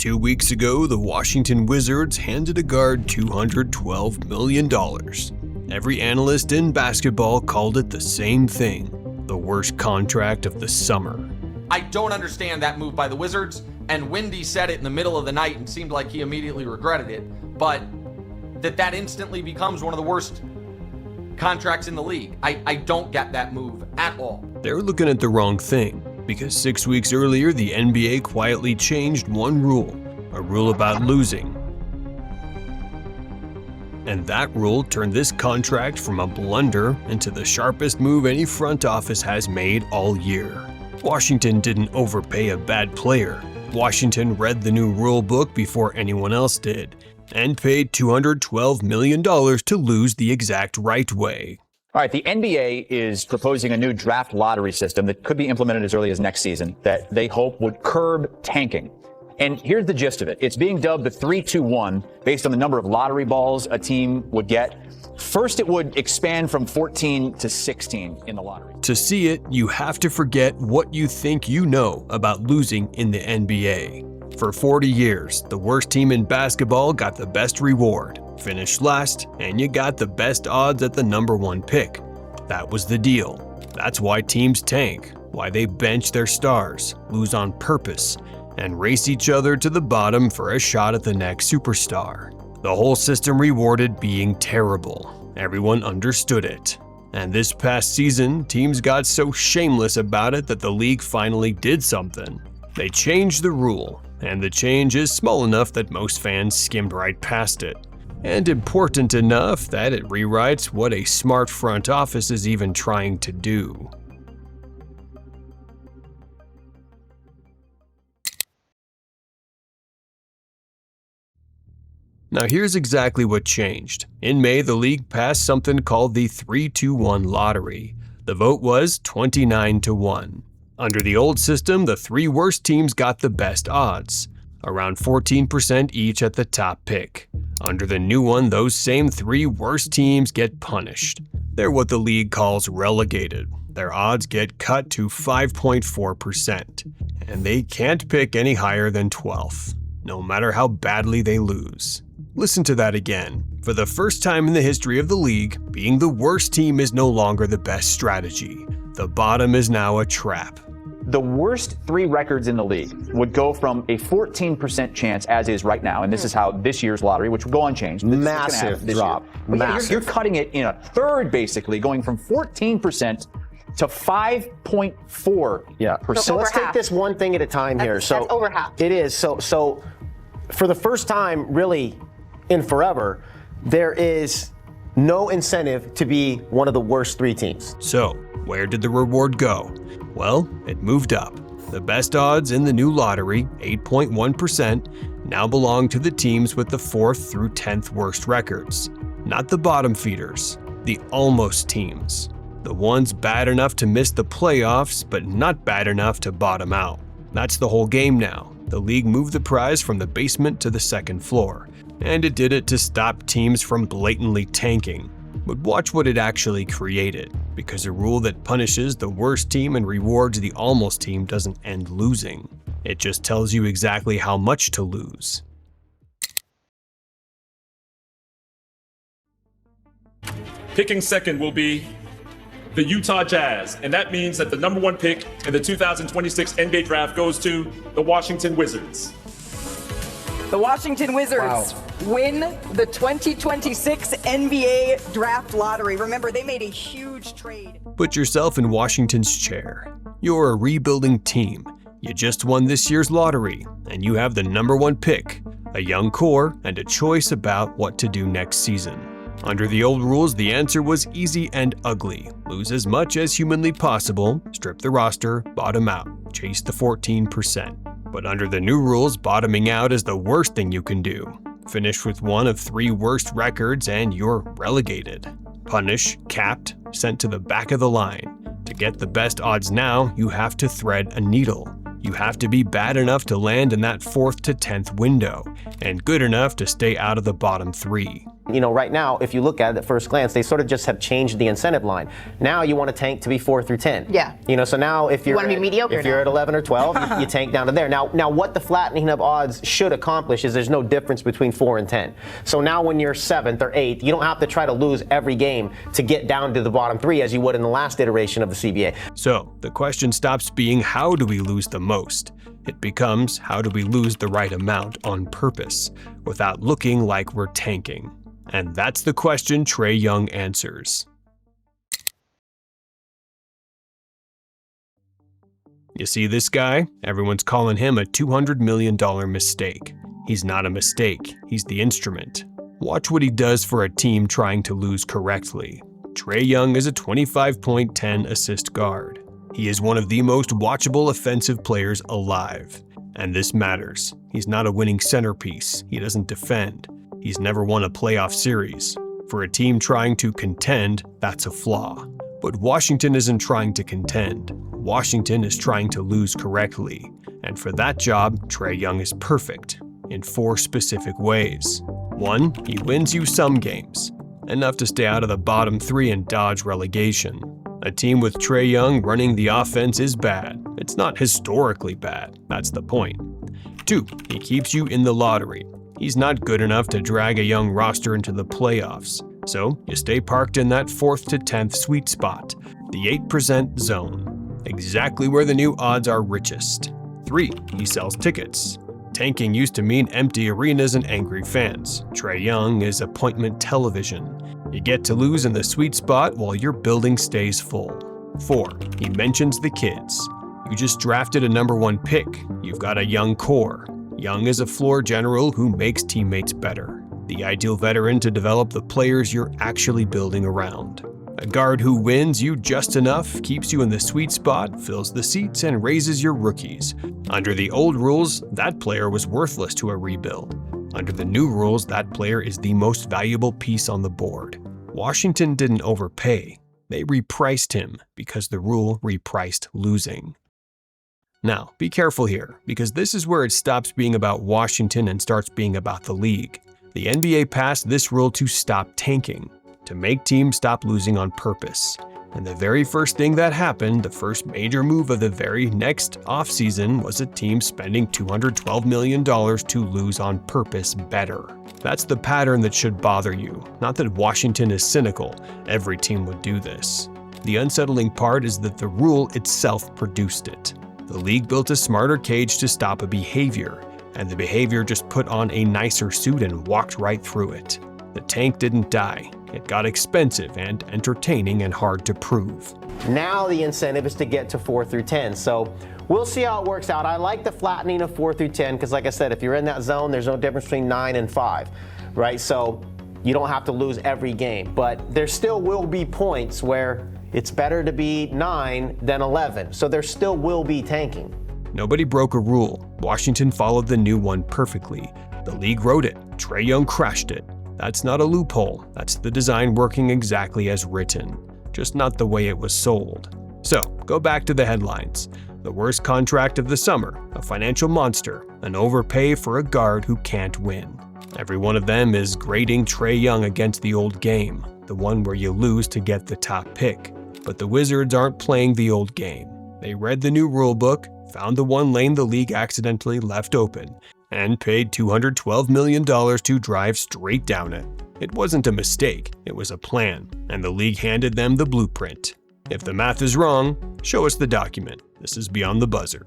2 weeks ago, the Washington Wizards handed a guard $212 million. Every analyst in basketball called it the same thing, the worst contract of the summer. I don't understand that move by the Wizards, and Wendy said it in the middle of the night and seemed like he immediately regretted it, but that instantly becomes one of the worst contracts in the league. I don't get that move at all. They're looking at the wrong thing, because 6 weeks earlier, the NBA quietly changed one rule, a rule about losing. And that rule turned this contract from a blunder into the sharpest move any front office has made all year. Washington didn't overpay a bad player. Washington read the new rule book before anyone else did, and paid $212 million to lose the exact right way. All right, the NBA is proposing a new draft lottery system that could be implemented as early as next season that they hope would curb tanking. And here's the gist of it. It's being dubbed the 3-2-1 based on the number of lottery balls a team would get. First, it would expand from 14 to 16 in the lottery. To see it, you have to forget what you think you know about losing in the NBA. For 40 years, the worst team in basketball got the best reward, finished last, and you got the best odds at the number 1 pick. That was the deal. That's why teams tank, why they bench their stars, lose on purpose, and race each other to the bottom for a shot at the next superstar. The whole system rewarded being terrible. Everyone understood it. And this past season, teams got so shameless about it that the league finally did something. They changed the rule, and the change is small enough that most fans skimmed right past it, and important enough that it rewrites what a smart front office is even trying to do. Now here's exactly what changed. In May, the league passed something called the 3-2-1 lottery. The vote was 29-1. Under the old system, the 3 worst teams got the best odds, around 14% each at the top pick. Under the new one, those same 3 worst teams get punished. They're what the league calls relegated. Their odds get cut to 5.4%, and they can't pick any higher than 12th, no matter how badly they lose. Listen to that again. For the first time in the history of the league, being the worst team is no longer the best strategy. The bottom is now a trap. The worst 3 records in the league would go from a 14% chance, as is right now, and this is how this year's lottery, which will go unchanged. Massive drop. Massive. You're cutting it in a third, basically, going from 14% to 5.4%. Yeah. So let's take this one thing at a time here. That's over half. It is. So for the first time, really, in forever, there is no incentive to be one of the worst 3 teams. So, where did the reward go? Well, it moved up. The best odds in the new lottery, 8.1%, now belong to the teams with the 4th through 10th worst records. Not the bottom feeders, the almost teams. The ones bad enough to miss the playoffs, but not bad enough to bottom out. That's the whole game now. The league moved the prize from the basement to the 2nd floor, and it did it to stop teams from blatantly tanking. But watch what it actually created, because a rule that punishes the worst team and rewards the almost team doesn't end losing. It just tells you exactly how much to lose. Picking second will be the Utah Jazz, and that means that the number 1 pick in the 2026 NBA draft goes to the Washington Wizards. The Washington Wizards win the 2026 NBA draft lottery. Remember, they made a huge trade. Put yourself in Washington's chair. You're a rebuilding team. You just won this year's lottery, and you have the number 1 pick, a young core, and a choice about what to do next season. Under the old rules, the answer was easy and ugly. Lose as much as humanly possible, strip the roster, bottom out, chase the 14%. But under the new rules, bottoming out is the worst thing you can do. Finish with one of 3 worst records and you're relegated. Punish, capped, sent to the back of the line. To get the best odds now, you have to thread a needle. You have to be bad enough to land in that 4th to 10th window, and good enough to stay out of the bottom 3. You know, right now, if you look at it at first glance, they sort of just have changed the incentive line. Now you want to tank to be 4 through 10. Yeah. You know, so now if you're want to be mediocre if you're at 11 or 12, you tank down to there. Now what the flattening of odds should accomplish is there's no difference between 4 and 10. So now when you're 7th or 8th, you don't have to try to lose every game to get down to the bottom 3 as you would in the last iteration of the CBA. So the question stops being how do we lose the most? It becomes how do we lose the right amount on purpose without looking like we're tanking? And that's the question Trae Young answers. You see this guy? Everyone's calling him a $200 million mistake. He's not a mistake, he's the instrument. Watch what he does for a team trying to lose correctly. Trae Young is a 25.10 assist guard. He is one of the most watchable offensive players alive. And this matters. He's not a winning centerpiece. He doesn't defend. He's never won a playoff series. For a team trying to contend, that's a flaw. But Washington isn't trying to contend. Washington is trying to lose correctly. And for that job, Trae Young is perfect in 4 specific ways. 1, he wins you some games, enough to stay out of the bottom 3 and dodge relegation. A team with Trae Young running the offense is bad. It's not historically bad, that's the point. 2, he keeps you in the lottery. He's not good enough to drag a young roster into the playoffs, so you stay parked in that 4th to 10th sweet spot, the 8% zone, exactly where the new odds are richest. 3, he sells tickets. Tanking used to mean empty arenas and angry fans. Trae Young is appointment television. You get to lose in the sweet spot while your building stays full. 4, he mentions the kids. You just drafted a number 1 pick. You've got a young core. Young is a floor general who makes teammates better. The ideal veteran to develop the players you're actually building around. A guard who wins you just enough, keeps you in the sweet spot, fills the seats, and raises your rookies. Under the old rules, that player was worthless to a rebuild. Under the new rules, that player is the most valuable piece on the board. Washington didn't overpay. They repriced him because the rule repriced losing. Now, be careful here, because this is where it stops being about Washington and starts being about the league. The NBA passed this rule to stop tanking, to make teams stop losing on purpose. And the very first thing that happened, the first major move of the very next offseason, was a team spending $212 million to lose on purpose better. That's the pattern that should bother you, not that Washington is cynical. Every team would do this. The unsettling part is that the rule itself produced it. The league built a smarter cage to stop a behavior, and the behavior just put on a nicer suit and walked right through it. The tank didn't die. It got expensive and entertaining and hard to prove. Now the incentive is to get to 4 through 10. So we'll see how it works out. I like the flattening of 4 through 10 because, like I said, if you're in that zone, there's no difference between 9 and 5, right? So you don't have to lose every game. But there still will be points where it's better to be 9 than 11. So there still will be tanking. Nobody broke a rule. Washington followed the new one perfectly. The league wrote it. Trae Young crashed it. That's not a loophole. That's the design working exactly as written, just not the way it was sold. So, go back to the headlines. The worst contract of the summer, a financial monster, an overpay for a guard who can't win. Every one of them is grading Trae Young against the old game, the one where you lose to get the top pick. But the Wizards aren't playing the old game. They read the new rule book, found the one lane the league accidentally left open, and paid $212 million to drive straight down it. It wasn't a mistake, it was a plan, and the league handed them the blueprint. If the math is wrong, show us the document. This is Beyond the Buzzer.